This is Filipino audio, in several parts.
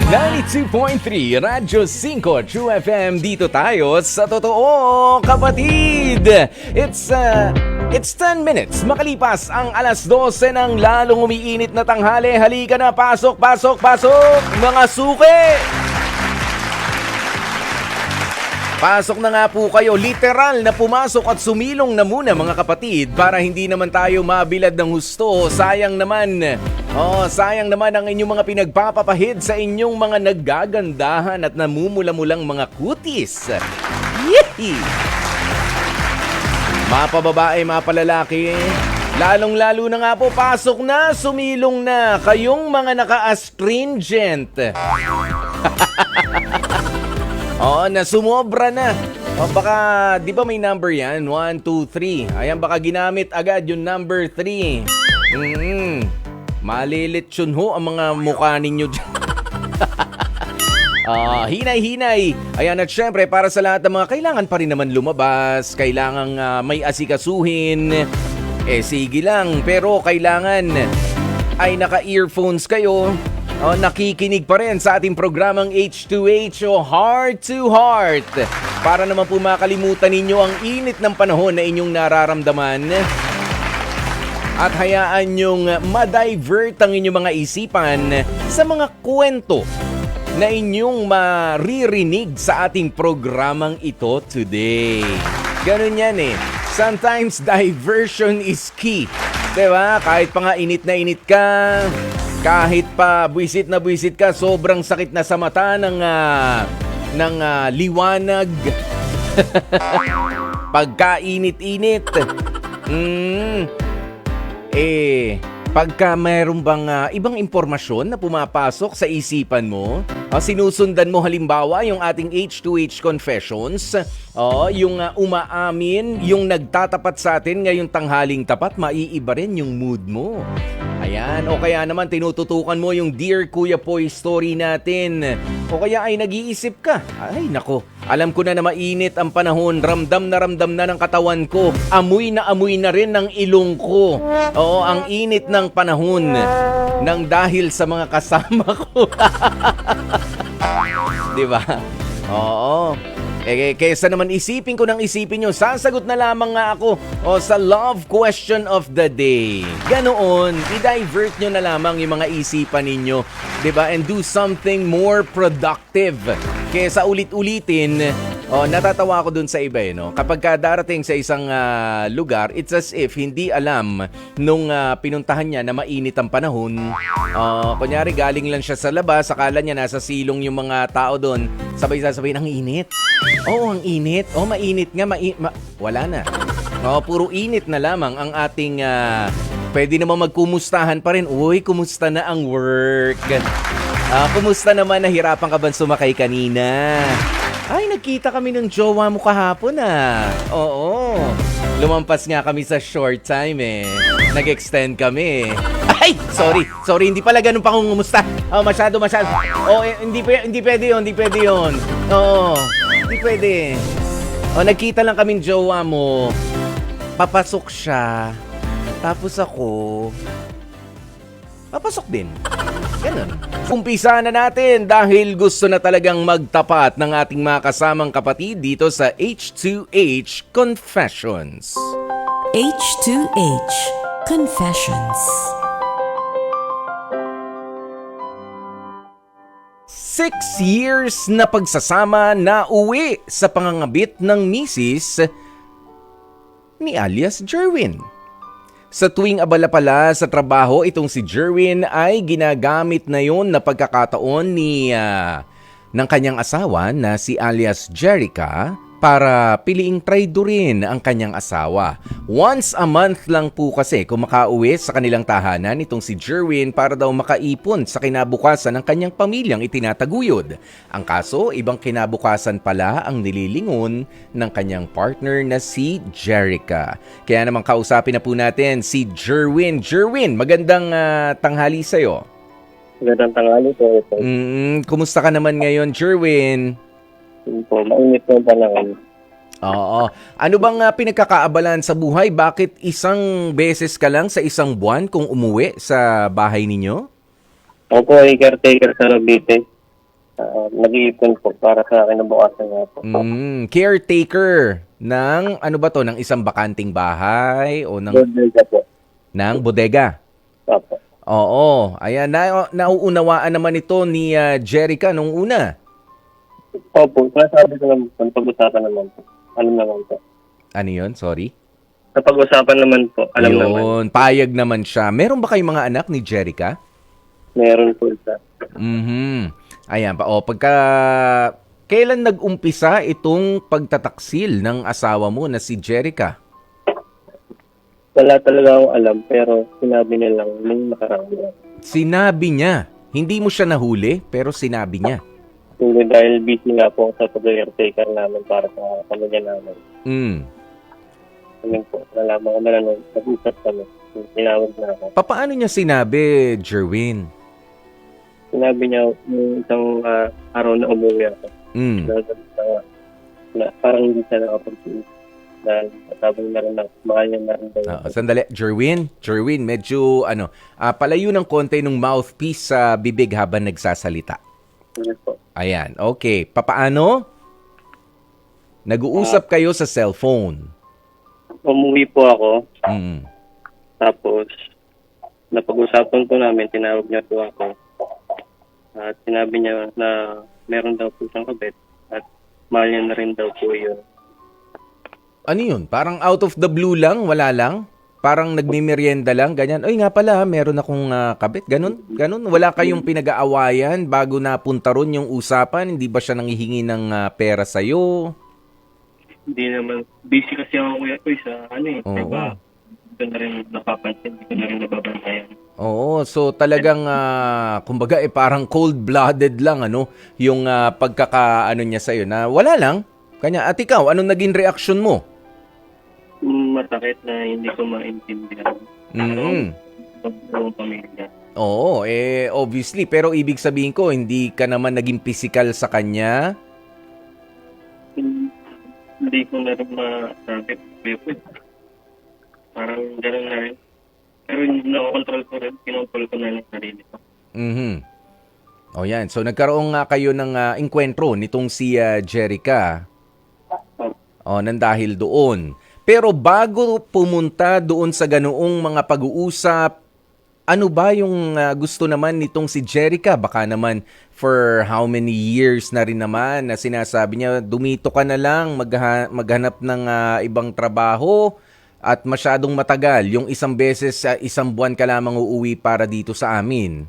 92.3 Radyo 5 True FM. Dito tayo sa totoo, kapatid. It's 10 minutes makalipas ang alas 12 ng lalong umiinit na tanghali. Halika na, pasok, pasok, pasok, mga suki! Pasok na nga po kayo, literal na pumasok at sumilong na muna mga kapatid para hindi naman tayo mabilad ng husto. Sayang naman ang inyong mga pinagpapapahid sa inyong mga naggagandahan at namumula-mulang mga kutis. Yee! Mapababae, mapalalaki, lalong-lalo na nga po, pasok na, sumilong na kayong mga naka-astringent. Na sumobra na. Baka, di ba may number yan? 1, 2, 3. Ayan, baka ginamit agad yung number 3. Malilitsyon ho ang mga mukha ninyo dyan. Hinay-hinay. Ayan, at syempre, para sa lahat ng mga kailangan pa rin naman lumabas, kailangang may asikasuhin. Sige lang, pero kailangan ay naka-earphones kayo. Nakikinig pa rin sa ating programang H2H o Heart to Heart para naman po makalimutan ninyo ang init ng panahon na inyong nararamdaman at hayaan nyong ma-divert ang inyong mga isipan sa mga kwento na inyong maririnig sa ating programang ito today. Ganun yan eh. Sometimes diversion is key. Diba? Kahit pa nga init na init ka, kahit pa buwisit na buwisit ka, sobrang sakit na sa mata ng liwanag. Pagkainit-init. Pagka mayroon bang ibang impormasyon na pumapasok sa isipan mo, sinusundan mo halimbawa yung ating H2H Confessions, yung umaamin, yung nagtatapat sa atin ngayong tanghaling tapat, maiiba rin yung mood mo. Ayan, o kaya naman tinututukan mo yung Dear Kuya Poy story natin. O kaya ay nag-iisip ka, ay nako, alam ko na mainit ang panahon, ramdam na ng katawan ko, amoy na rin ng ilong ko. Oo, ang init ng panahon nang dahil sa mga kasama ko. Diba? Oo. Kaysa naman isipin ko ng isipin nyo, sasagot na lamang nga ako sa love question of the day. Ganoon, i-divert nyo na lamang yung mga isipan ninyo, diba? And do something more productive. Kaysa ulit-ulitin, natatawa ako dun sa iba no? Kapag darating sa isang lugar, it's as if hindi alam nung pinuntahan niya na mainit ang panahon. Kunyari galing lang siya sa labas, akala niya nasa silong yung mga tao doon, sabay sasabihin, ang init. Oo, ang init. Mainit nga. Wala na. Puro init na lamang ang ating pwede naman magkumustahan pa rin. Uy, kumusta na ang work? Kumusta naman, nahirapan ka ba sumakay kanina? Ay, nagkita kami ng jowa mo kahapon Oo. Lumampas nga kami sa short time Nag-extend kami. Ay, sorry, hindi pala ganun pangungumusta. Masyado. Hindi pwede yun. Oo. Hindi pwede. Nagkita lang kaming jowa mo. Papasok siya. Tapos ako, papasok din. Ganun. Umpisa na natin dahil gusto na talagang magtapat ng ating mga kasamang kapatid dito sa H2H Confessions. H2H Confessions. 6 years na pagsasama na uwi sa pangangabit ng misis ni alias Jerwin. Sa tuwing abala pala sa trabaho, itong si Jerwin ay ginagamit na yon na pagkakataon ng kanyang asawa na si alias Jerica para piliing traidorin ang kanyang asawa. Once a month lang po kasi kumakauwi sa kanilang tahanan itong si Jerwin para daw makaipon sa kinabukasan ng kanyang pamilyang itinataguyod. Ang kaso, ibang kinabukasan pala ang nililingon ng kanyang partner na si Jerica. Kaya naman kausapin na po natin si Jerwin. Jerwin, magandang tanghali sa'yo. Magandang tanghali po. Kumusta ka naman ngayon, Jerwin? Po, mainit po ba naman? Oo. Ano bang pinagkakaabalan sa buhay? Bakit isang beses ka lang sa isang buwan kung umuwi sa bahay ninyo? Ako po ay caretaker sa Cavite. Nag-iipon po para sa kinabukasan nga po. Caretaker ng, ano ba to, ng isang bakanting bahay o ng, Bodega po. ng bodega. Opo. Oo, ayan, nauunawaan naman ito ni Jerica nung una. Opo, sabi ko naman po, pag-usapan naman po. Alam naman po. Ano yun? Sorry? Sa pag-usapan naman po, alam naman. Yun, payag naman siya. Meron ba kayong mga anak ni Jerica? Meron po siya. Ayan pa. O, kailan nag-umpisa itong pagtataksil ng asawa mo na si Jerica? Wala talaga akong alam, pero sinabi niya lang nung nakaraan niya. Sinabi niya. Hindi mo siya nahuli, pero sinabi niya. Hindi dahil busy nga po sa pag-caretaker namin para sa pamilya namin. Kami po, nalaman ko na lang nung nag-usap kami. Tinawag na ako. Paano niya sinabi, Jerwin? Sinabi niya yung isang araw na umuwi ako. Na parang hindi siya nakapag-uwi. Dahil sabi na rin na mahal niya na rin daw. Sandali, Jerwin, medyo palayo ng konti ng mouthpiece sa bibig habang nagsasalita. Yes po. Ayan, okay. Papaano? Nag-uusap kayo sa cellphone. Umuwi po ako. Mm. Tapos, napag-usapan po namin, tinawag niya po ako. At sinabi niya na meron daw po siyang kabit. At mahal niya na rin daw po yun. Ano yun? Parang out of the blue lang? Wala lang? Parang nagmimerienda lang? Ganyan? Ay nga pala, meron akong kabit. Ganun? Wala kayong pinag-aawayan bago napunta ron yung usapan? Hindi ba siya nanghihingi ng pera sa'yo? Hindi naman. Busy kasi ako kuya ko sa Oo. Diba? Ito na rin napapansin. Ito na rin nababantayan. Oo, so talagang kumbaga parang cold-blooded lang yung pagkakaano niya sa'yo na wala lang. Kanya, at ikaw, anong naging reaksyon mo? Masakit na hindi ko maintindihan. Ang pamilya. Oo, obviously. Pero ibig sabihin ko, hindi ka naman naging physical sa kanya? Hindi ko na rin masabi. Parang gano'n na rin. Pero nakokontrol ko rin. Kinontrol ko na lang sarili ko. O yan. So nagkaroon nga kayo ng enkwentro nitong si Jerica. O, nang dahil doon. Pero bago pumunta doon sa ganoong mga pag-uusap, ano ba yung gusto naman nitong si Jerica? Baka naman for how many years na rin naman na sinasabi niya, dumito ka na lang, maghanap ng ibang trabaho at masyadong matagal. Yung isang beses, isang buwan ka lamang uuwi para dito sa amin.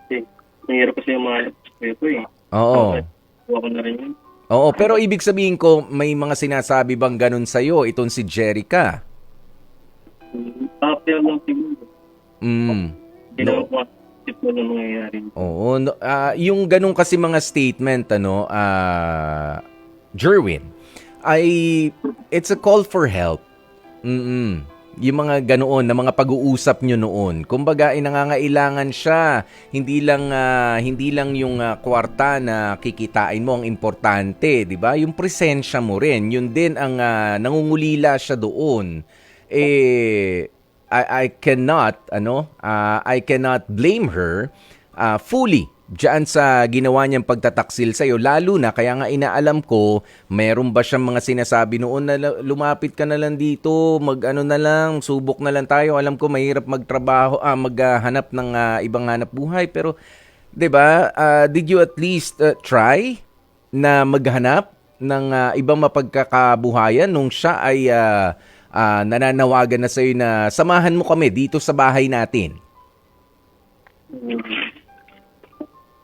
Kasi nangyari kasi yung mga ko eh. Oo. Ako na rin yun. Oo, pero ibig sabihin ko, may mga sinasabi bang ganun sa'yo, itong si Jerica? After lang siguro. Hindi na ako makasip mo na mangyayari. Oo, yung ganun kasi mga statement, Jerwin, it's a call for help. Yung mga ganoon na mga pag-uusap nyo noon. Kumbaga, nangangailangan siya. Hindi lang yung kwarta na kikitain mo ang importante, 'di ba? Yung presensya mo rin, yun din ang nangungulila siya doon. I cannot blame her fully diyan sa ginawa niyang pagtataksil sa'yo, lalo na kaya nga inaalam ko, meron ba siyang mga sinasabi noon na lumapit ka na lang dito, na lang, subok na lang tayo. Alam ko mahirap magtrabaho, maghanap ng ibang hanap buhay, pero 'di ba? Did you at least try na maghanap ng ibang mapagkakabuhayan nung siya ay nananawagan na sa'yo na samahan mo kami dito sa bahay natin?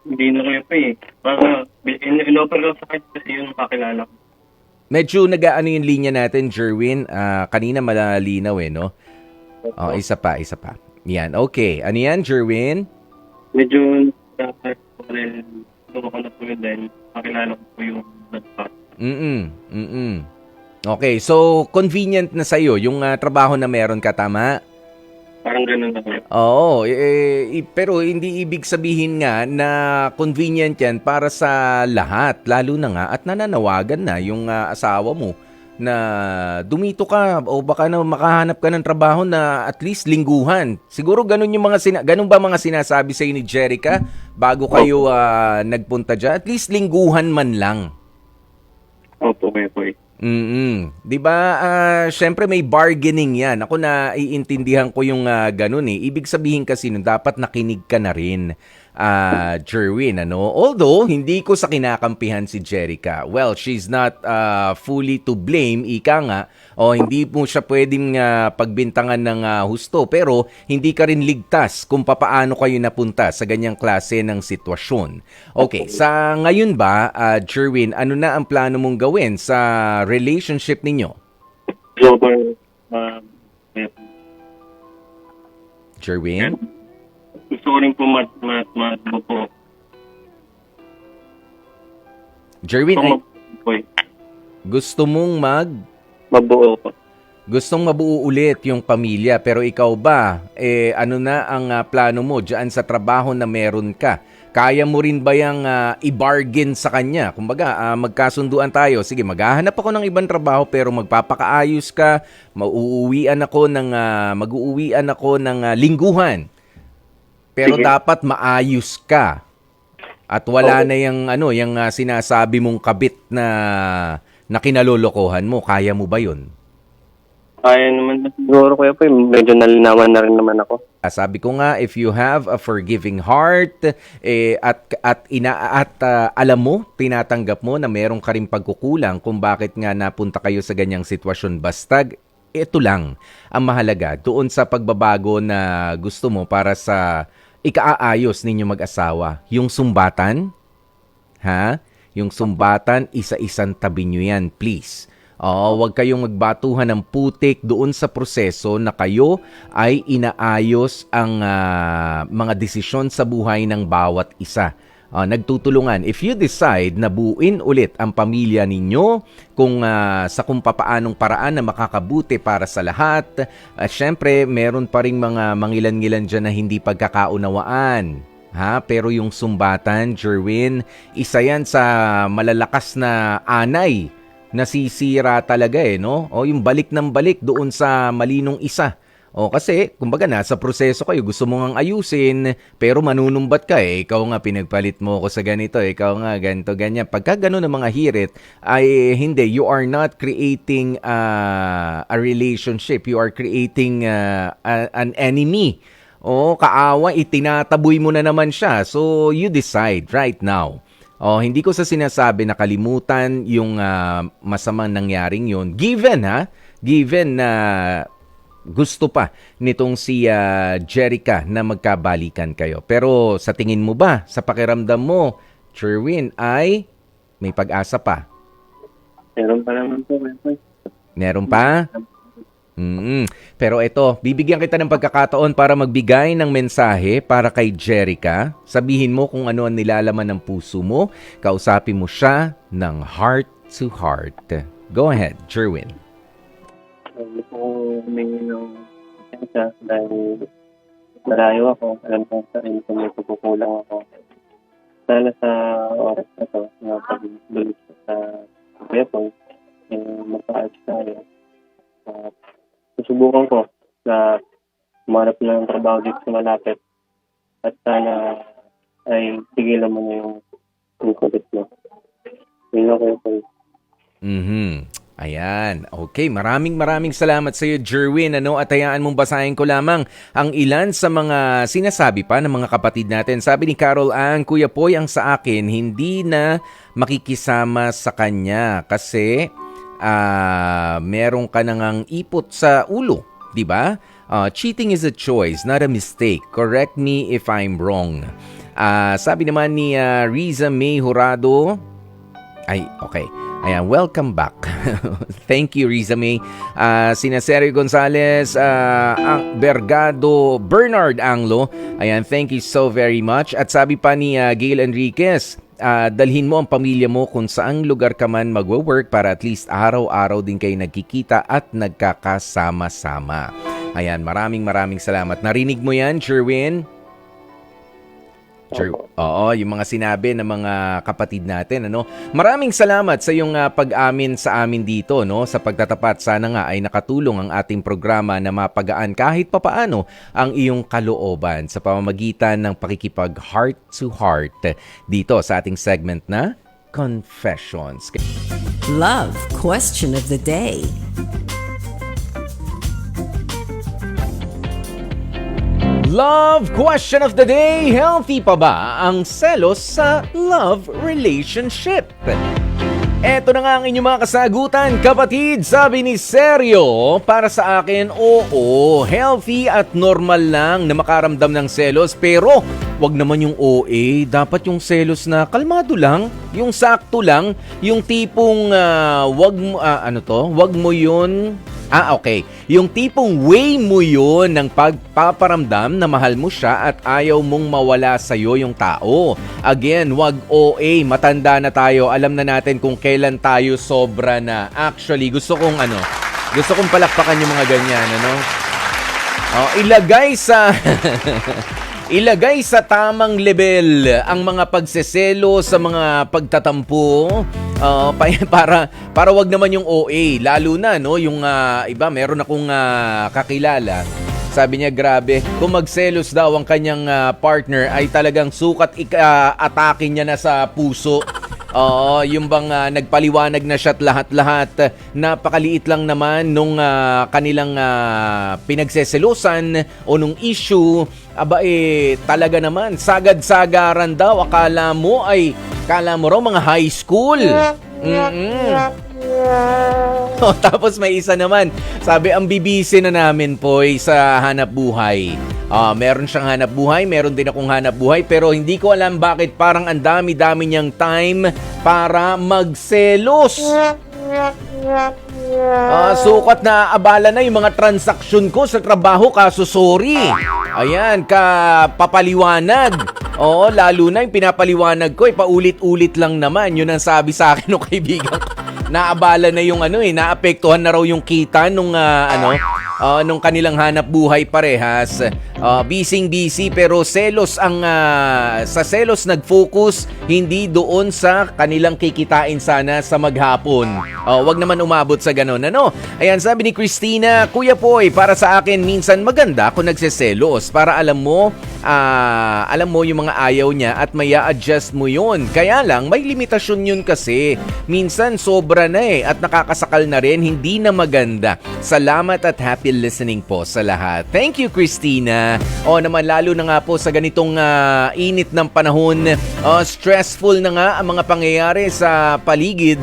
Hindi na kayo pa eh. Baka in-offer ko sa akin kasi yung kakilala ko. Medyo nag-aano yung linya natin, Jerwin. Kanina malinaw no? Oh, isa pa. Yan, okay. Ano yan, Jerwin? Medyo dapat ko rin tumakanap ko yun dahil kakilala ko po yung nagpat. Okay, so convenient na sa'yo yung trabaho na meron ka, tama? Parang ganun na kayo. Oo, pero hindi ibig sabihin nga na convenient yan para sa lahat. Lalo na nga at nananawagan na yung asawa mo na dumito ka o baka na makahanap ka ng trabaho na at least lingguhan. Siguro ganun yung ganun ba mga sinasabi sa ni Jerica bago kayo nagpunta diyan? At least lingguhan man lang. Opo, kaya po eh. 'Di ba? Syempre may bargaining 'yan. Ako na iintindihan ko yung ganun eh. Ibig sabihin kasi nun dapat nakinig ka na rin. Jerwin, ano? Although hindi ko sa kinakampihan si Jerica. Well, she's not fully to blame, ika nga. O hindi mo siya pwedeng pagbintangan ng husto, pero hindi ka rin ligtas kung papaano kayo napunta sa ganyang klase ng sitwasyon. Okay, sa ngayon ba, Jerwin, ano na ang plano mong gawin sa relationship ninyo? Jerwin? Gusto ko rin po po. Jerwin, gusto mong mabuo po. gustong mabuo ulit yung pamilya, pero ikaw ba, ano na ang plano mo dyan sa trabaho na meron ka? Kaya mo rin ba yung i-bargain sa kanya? Kumbaga, magkasunduan tayo. Sige, maghahanap ako ng ibang trabaho pero magpapakaayos ka, mag-uuwian ako ng lingguhan. Pero Sige. dapat maayos ka. At wala na yung sinasabi mong kabit na kinalolokohan mo. Kaya mo ba 'yun? Kaya naman siguro kuya po, medyo nalinawan na rin naman ako. Sabi ko nga, if you have a forgiving heart at alam mo, tinatanggap mo na meron ka rin pagkukulang kung bakit nga napunta kayo sa ganyang sitwasyon, basta ito lang ang mahalaga doon sa pagbabago na gusto mo para sa ikaayos ninyo mag-asawa. Yung sumbatan, yung sumbatan, isa-isang tabi nyo yan, please. Huwag kayong magbatuhan ng putik doon sa proseso na kayo ay inaayos ang mga desisyon sa buhay ng bawat isa. Nagtutulungan. If you decide na buuin ulit ang pamilya ninyo kung papaanong paraan na makakabuti para sa lahat, syempre meron pa ring mga mangilan-ngilan dyan na hindi pagkakaunawaan. Pero yung sumbatan, Jerwin, isa yan sa malalakas na anay. Nasisira talaga no? Yung balik ng balik doon sa malinong isa. Kasi, kumbaga nasa proseso kayo, gusto mo ngang ayusin, pero manunumbat ka ikaw nga pinagpalit mo ako sa ganito, ikaw nga ganito, ganyan. Pagka gano'n ang mga hirit, ay hindi, you are not creating a relationship, you are creating an enemy. Kaawa, itinataboy mo na naman siya. So, you decide right now. Hindi ko sa sinasabi na kalimutan yung masamang nangyaring yun. Given na gusto pa nitong si Jerica na magkabalikan kayo. Pero sa tingin mo ba, sa pakiramdam mo, Jerwin, ay may pag-asa pa? Meron pa naman po. Meron pa? Pero ito, bibigyan kita ng pagkakataon para magbigay ng mensahe para kay Jerica. Sabihin mo kung ano ang nilalaman ng puso mo. Kausapin mo siya ng heart to heart. Go ahead, Jerwin. Hindi po humingi ng pasensya dahil malayo ako. Alam ko sa sarili ko may pagkukulang ako. Sana sa oras na to, na pag-dulit sa weapon, magpaayos tayo. Susubukan ko na umarap ng trabaho dito sa malapit at sana ay tigilan mo na yung kulit mo. Yun ako po. Ayan. Okay, maraming salamat sa iyo, Jerwin. At hayaan mong basahin ko lamang ang ilan sa mga sinasabi pa ng mga kapatid natin. Sabi ni Carol Ann, Kuya Poy, ang sa akin, hindi na makikisama sa kanya kasi meron ka nang ipot sa ulo, di ba? Cheating is a choice, not a mistake. Correct me if I'm wrong. Sabi naman ni Riza May Jurado, okay. Ayan, welcome back. Thank you, Riza May. Sina Sergio Gonzalez, Bergado, Bernard Anglo. Ayan, thank you so very much. At sabi pa ni Gail Enriquez, dalhin mo ang pamilya mo kung saang lugar ka man magwo-work para at least araw-araw din kayo nagkikita at nagkakasama-sama. Ayan, maraming salamat. Narinig mo yan, Jerwin? Sure. Oo, yung mga sinabi ng mga kapatid natin, ano. Maraming salamat sa iyong pag-amin sa amin dito, no, sa pagtatapat. Sana nga ay nakatulong ang ating programa na mapagaan kahit papaano ang iyong kalooban sa pamamagitan ng pakikipag heart to heart dito sa ating segment na Confessions. Love question of the day. Love question of the day, healthy pa ba ang selos sa love relationship? Eto na nga ang inyong mga kasagutan, kapatid. Sabi ni Sergio, para sa akin, oo, healthy at normal lang na makaramdam ng selos, pero wag naman yung OA. Dapat yung selos na kalmado lang, yung sakto lang, yung tipong wag mo yun. Okay. Yung tipong way mo yun ng pagpaparamdam na mahal mo siya at ayaw mong mawala sa'yo yung tao. Again, wag OA. Matanda na tayo. Alam na natin kung kailan tayo sobra na. Actually, gusto kong palakpakan yung mga ganyan, ano? Ilagay sa tamang level ang mga pagseselo sa mga pagtatampo para wag naman yung OA, lalo na no yung iba. Meron akong kakilala, sabi niya grabe, kung magselos daw ang kanyang partner ay talagang sukat atake niya na sa puso. Yung bang nagpaliwanag na siya at lahat-lahat. Napakaliit lang naman nung kanilang pinagseselusan o nung issue. Talaga naman, sagad-sagaran daw. Akala mo raw mga high school. Tapos may isa naman, sabi ang bibisi na namin po sa hanap buhay. Meron siyang hanap buhay, meron din akong hanap buhay, pero hindi ko alam bakit parang ang dami-dami niyang time para magselos. Sukat na abala na yung mga transaksyon ko sa trabaho, kaso sorry. Ayan, papaliwanag. Lalo na yung pinapaliwanag ko, paulit-ulit lang naman. Yun ang sabi sa akin ng kaibigan ko. Naabala na yung naapektuhan na raw yung kita nung nung kanilang hanap buhay parehas. Busy pero selos sa selos nag-focus, hindi doon sa kanilang kikitain sana sa maghapon. Wag naman umabot sa ganun, ano? Ayan, sabi ni Christina, Kuya Poy, para sa akin minsan maganda kung nagseselos para alam mo yung mga ayaw niya at may adjust mo yun. Kaya lang may limitasyon yun kasi. Minsan sobra na at nakakasakal na rin, hindi na maganda. Salamat at happy listening po sa lahat. Thank you, Christina. Naman lalo na nga po sa ganitong init ng panahon, stressful na nga ang mga pangyayari sa paligid.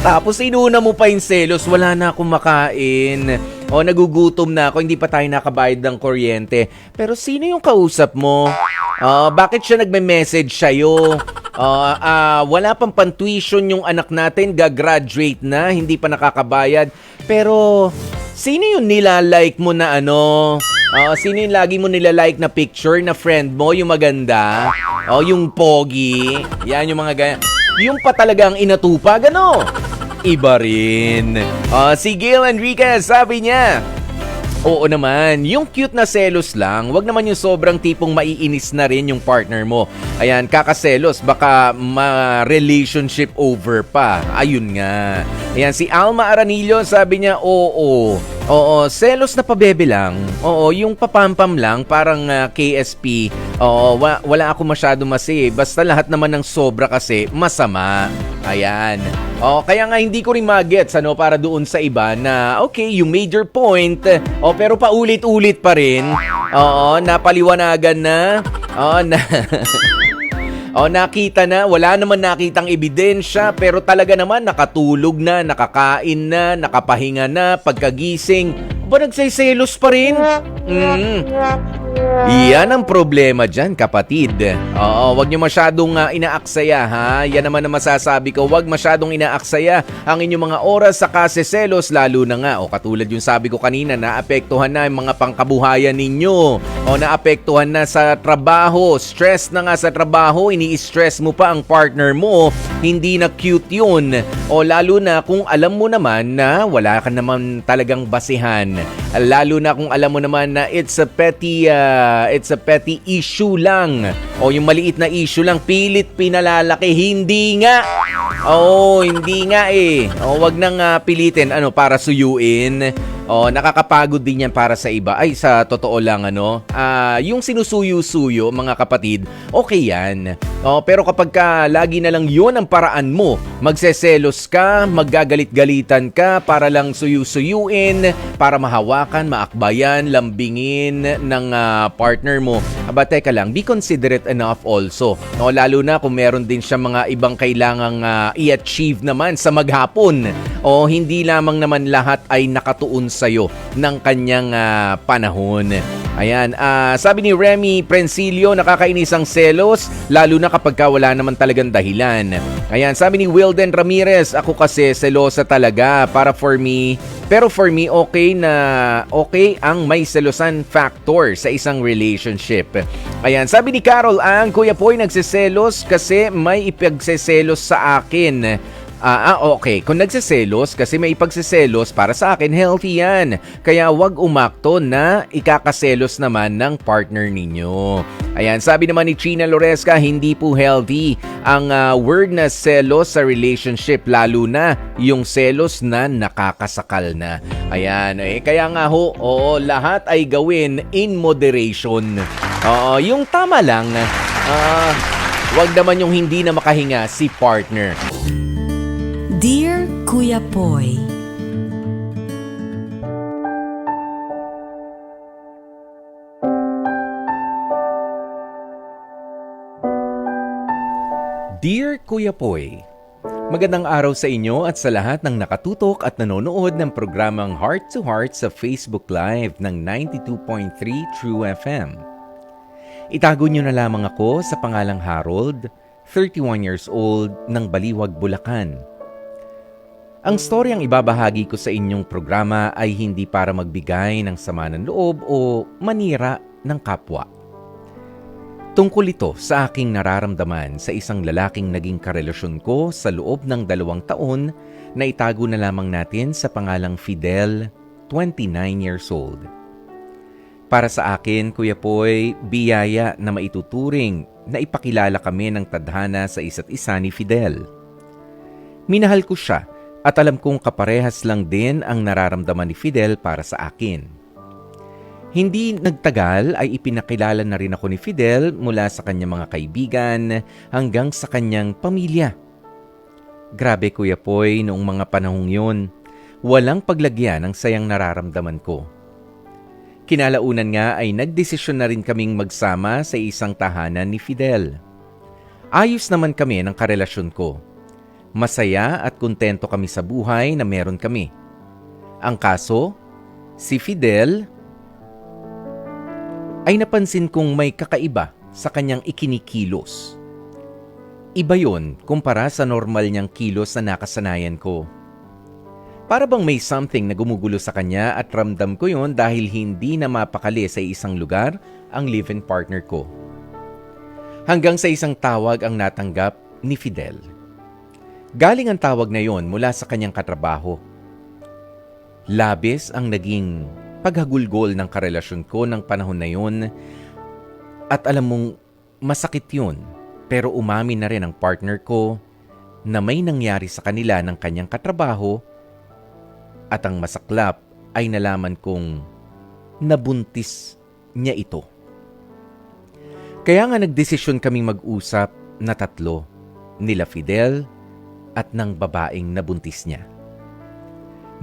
Tapos inuna mo pa yung selos, wala na akong makain. Nagugutom na ako, hindi pa tayo nakabayad ng kuryente. Pero sino yung kausap mo? Bakit siya nagme-message sa'yo? Wala pang pan-tuition yung anak natin, gagraduate na, hindi pa nakakabayad. Pero sino yung nilalike mo na sino yung lagi mo nilalike na picture na friend mo, yung maganda? Yung pogi? Yan yung mga ganyan. Yung pa talagang inatupag, iba rin. Si Gail Enriquez, sabi niya, oo naman, yung cute na selos lang, wag naman yung sobrang tipong maiinis na rin yung partner mo. Ayan, kakaselos, baka ma-relationship over pa. Ayun nga. Ayan, si Alma Aranillo, sabi niya, oo, selos na pabebe lang. Yung papampam lang, parang KSP. Wala ako masyado basta lahat naman ng sobra kasi masama. Ayan. Kaya nga hindi ko rin magets para doon sa iba na okay, you made your point, pero paulit-ulit pa rin. Napaliwanagan na. Nakita na, wala naman nakitang ebidensya, pero talaga naman nakatulog na, nakakain na, nakapahinga na, pagkagising, nagsiselos pa rin? Yan ang problema dyan, kapatid. Wag nyo masyadong inaaksaya, ha? Yan naman ang masasabi ko, wag masyadong inaaksaya ang inyong mga oras sa kaseselos, lalo na nga, katulad yung sabi ko kanina, naapektuhan na yung mga pangkabuhayan ninyo, naapektuhan na sa trabaho, stress na nga sa trabaho, ini-stress mo pa ang partner mo, hindi na cute yun. Lalo na kung alam mo naman na wala ka naman talagang basihan Lalo na kung alam mo naman na it's a petty issue lang. O yung maliit na issue lang, pilit pinalalaki. Hindi nga. Oo, hindi nga eh. O, wag nang pilitin para suyuin. O, nakakapagod din yan para sa iba. Ay, sa totoo lang, yung sinusuyo-suyo, mga kapatid, okay yan. O, pero kapag lagi na lang yun ang paraan mo, magseselos ka, maggagalit-galitan ka para lang suyu-suyuin, para mahawakan, maakbayan, lambingin ng partner mo. Aba, teka lang, be considerate enough also. O, lalo na kung meron din siya mga ibang kailangang i-achieve naman sa maghapon. O, hindi lamang naman lahat ay nakatuon sa'yo ng kanyang panahon. Ayan, sabi ni Remy Prencilio, nakakainis ang selos, lalo na kapag wala naman talagang dahilan. Ayan, sabi ni Wilden Ramirez, ako kasi selosa talaga pero for me, okay ang may selosan factor sa isang relationship. Ayan, sabi ni Carol ang Kuya Poy nagsiselos kasi may ipagseselos sa akin. Okay. Kung nagsiselos kasi may ipagsiselos, para sa akin, healthy yan. Kaya wag umakto na ikakaselos naman ng partner ninyo. Ayan, sabi naman ni China Loresca, hindi po healthy ang word na selos sa relationship, lalo na yung selos na nakakasakal na. Ayan, kaya nga lahat ay gawin in moderation. Yung tama lang, wag naman yung hindi na makahinga si partner. Dear Kuya Poy, Dear Kuya Poy, magandang araw sa inyo at sa lahat ng nakatutok at nanonood ng programang Heart to Heart sa Facebook Live ng 92.3 True FM. Itago niyo na lamang ako sa pangalang Harold, 31 years old, ng Baliwag, Bulacan. Ang storyang ibabahagi ko sa inyong programa ay hindi para magbigay ng sama ng loob o manira ng kapwa. Tungkol ito sa aking nararamdaman sa isang lalaking naging karelasyon ko sa loob ng 2 taon na itago na lamang natin sa pangalang Fidel, 29 years old. Para sa akin, Kuya Poy, biyaya na maituturing na ipakilala kami ng tadhana sa isa't isa ni Fidel. Minahal ko siya at alam kong kaparehas lang din ang nararamdaman ni Fidel para sa akin. Hindi nagtagal ay ipinakilala na rin ako ni Fidel mula sa kanyang mga kaibigan hanggang sa kanyang pamilya. Grabe Kuya Poy, noong mga panahong yun, walang paglagyan ang sayang nararamdaman ko. Kinalaunan nga ay nagdesisyon na rin kaming magsama sa isang tahanan ni Fidel. Ayos naman kami ng karelasyon ko. Masaya at kontento kami sa buhay na meron kami. Ang kaso, si Fidel ay napansin kong may kakaiba sa kanyang ikinikilos. Iba yon kumpara sa normal niyang kilos na nakasanayan ko. Para bang may something na gumugulo sa kanya at ramdam ko yon dahil hindi na mapakali sa isang lugar ang live-in partner ko. Hanggang sa isang tawag ang natanggap ni Fidel. Galing ang tawag na yon mula sa kanyang katrabaho. Labis ang naging paghagulgol ng karelasyon ko ng panahon na yon at alam mong masakit yun, pero umamin na rin ang partner ko na may nangyari sa kanila ng kanyang katrabaho at ang masaklap ay nalaman kong nabuntis niya ito. Kaya nga nagdesisyon kaming mag-usap na 3, nila Fidel at ng babaeng nabuntis niya.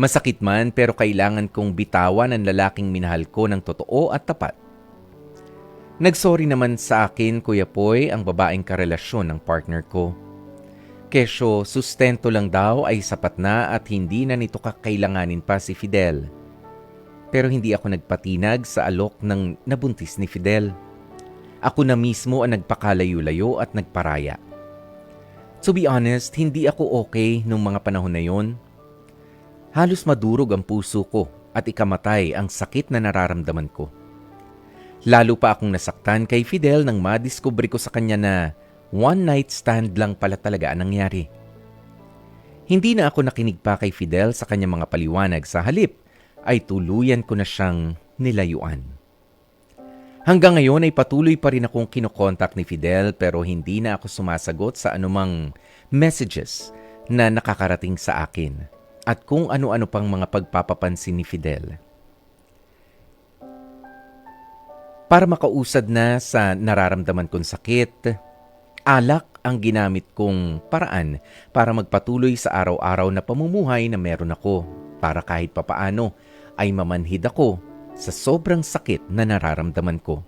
Masakit man pero kailangan kong bitawan ang lalaking minahal ko ng totoo at tapat. Nagsorry naman sa akin, Kuya Poy, ang babaeng karelasyon ng partner ko. Kesyo, sustento lang daw ay sapat na at hindi na nito kakailanganin pa si Fidel. Pero hindi ako nagpatinag sa alok ng nabuntis ni Fidel. Ako na mismo ang nagpakalayo-layo at nagparaya. To be honest, hindi ako okay nung mga panahon na yon. Halos madurog ang puso ko at ikamatay ang sakit na nararamdaman ko. Lalo pa akong nasaktan kay Fidel nang madiskubre ko sa kanya na one night stand lang pala talaga ang nangyari. Hindi na ako nakinig pa kay Fidel sa kanyang mga paliwanag, sa halip ay tuluyan ko na siyang nilayuan. Hanggang ngayon ay patuloy pa rin akong kinokontak ni Fidel pero hindi na ako sumasagot sa anumang messages na nakakarating sa akin at kung ano-ano pang mga pagpapapansin ni Fidel. Para makausad na sa nararamdaman kong sakit, alak ang ginamit kong paraan para magpatuloy sa araw-araw na pamumuhay na meron ako para kahit papaano ay mamanhid ako sa sobrang sakit na nararamdaman ko.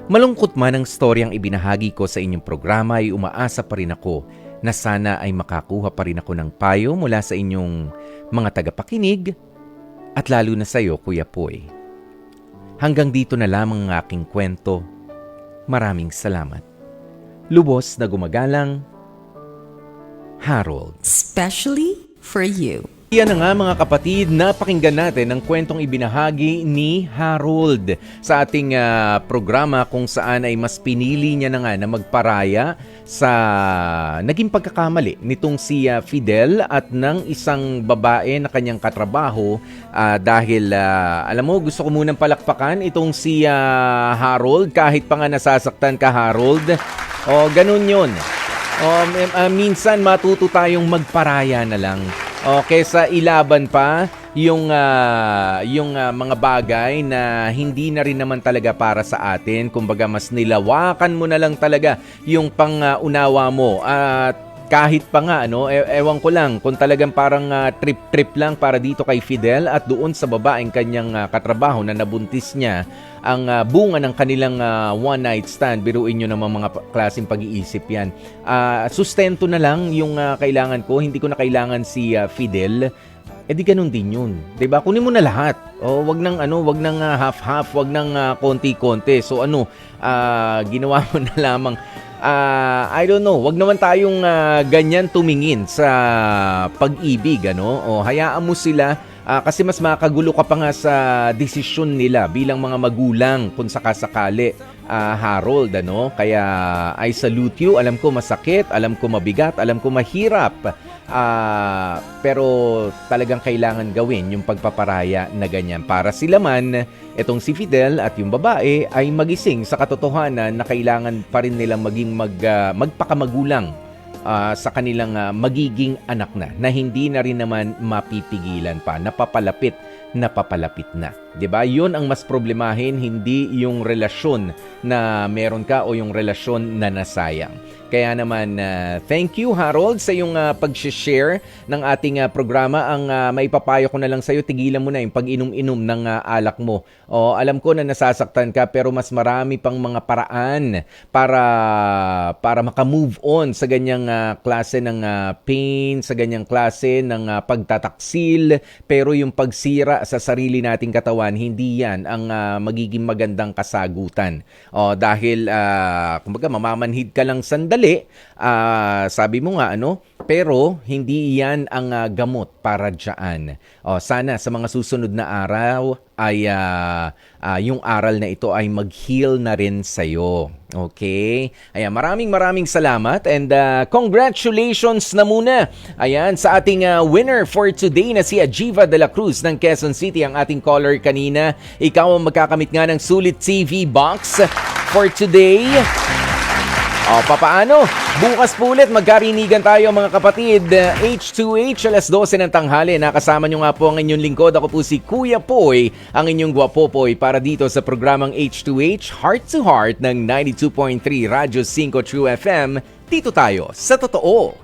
Malungkot man ang storyang ibinahagi ko sa inyong programa ay umaasa pa rin ako na sana ay makakuha pa rin ako ng payo mula sa inyong mga tagapakinig at lalo na sa iyo, Kuya Poy. Hanggang dito na lamang ang aking kwento. Maraming salamat. Lubos na gumagalang, Harold. Especially for you. Yan na nga mga kapatid, napakinggan natin ang kwentong ibinahagi ni Harold sa ating programa kung saan ay mas pinili niya na nga na magparaya sa naging pagkakamali nitong si Fidel at ng isang babae na kanyang katrabaho dahil alam mo, gusto ko munang palakpakan itong si Harold kahit pa nga nasasaktan ka, Harold. O, ganun yun. Minsan matuto tayong magparaya na lang. Kesa ilaban pa yung mga bagay na hindi na rin naman talaga para sa atin. Kumbaga mas nilawakan mo na lang talaga yung pang-unawa mo. At kahit pa nga, ewan ko lang, kung talagang parang trip-trip lang para dito kay Fidel at doon sa babaeng kanyang katrabaho na nabuntis niya, ang bunga ng kanilang one-night stand, biruin nyo naman mga klaseng pag-iisip yan. Sustento na lang yung kailangan ko, hindi ko na kailangan si Fidel. Di ganun din yun. 'Di ba? Kunin mo na lahat. Wag nang half-half, wag nang konti-konti. So ginawa mo na lamang I don't know, wag naman tayong ganyan tumingin sa pag-ibig, hayaan mo sila kasi mas makagulo ka pa nga sa desisyon nila bilang mga magulang kung sakasakali, Harold, Kaya I salute you, alam ko masakit, alam ko mabigat, alam ko mahirap. Pero talagang kailangan gawin yung pagpaparaya na ganyan para sila man, itong si Fidel at yung babae ay magising sa katotohanan na kailangan pa rin nilang maging magpakamagulang sa kanilang magiging anak na hindi na rin naman mapipigilan pa, napapalapit na. 'Di ba? 'Yun ang mas problemahin, hindi yung relasyon na meron ka o yung relasyon na nasayang. Kaya naman, thank you Harold sa iyong pag-share ng ating programa. Ang maipapayo ko na lang sa iyo, tigilan mo na yung pag-inom-inom ng alak mo. Alam ko na nasasaktan ka pero mas marami pang mga paraan para maka-move on sa ganyang klase ng pain, sa ganyang klase ng pagtataksil. Pero yung pagsira sa sarili nating katawan, hindi yan ang magiging magandang kasagutan. Dahil kumbaga mamamanhid ka lang sandali, sabi mo nga pero hindi yan ang gamot para dyan. Sana sa mga susunod na araw ay yung aral na ito ay mag-heal na rin sa'yo. Okay? Ayan, maraming salamat and congratulations na muna. Ayan, sa ating winner for today na si Ajiva de la Cruz ng Quezon City, ang ating caller kanina. Ikaw ang magkakamit nga ng Sulit TV box for today. Papaano? Bukas po ulit magkarinigan tayo mga kapatid. H2H, alas 12 ng tanghali. Nakasama nyo nga po ang inyong lingkod. Ako po si Kuya Poy, ang inyong gwapopoy para dito sa programang H2H, Heart to Heart ng 92.3 Radyo 5 True FM. Dito tayo sa totoo.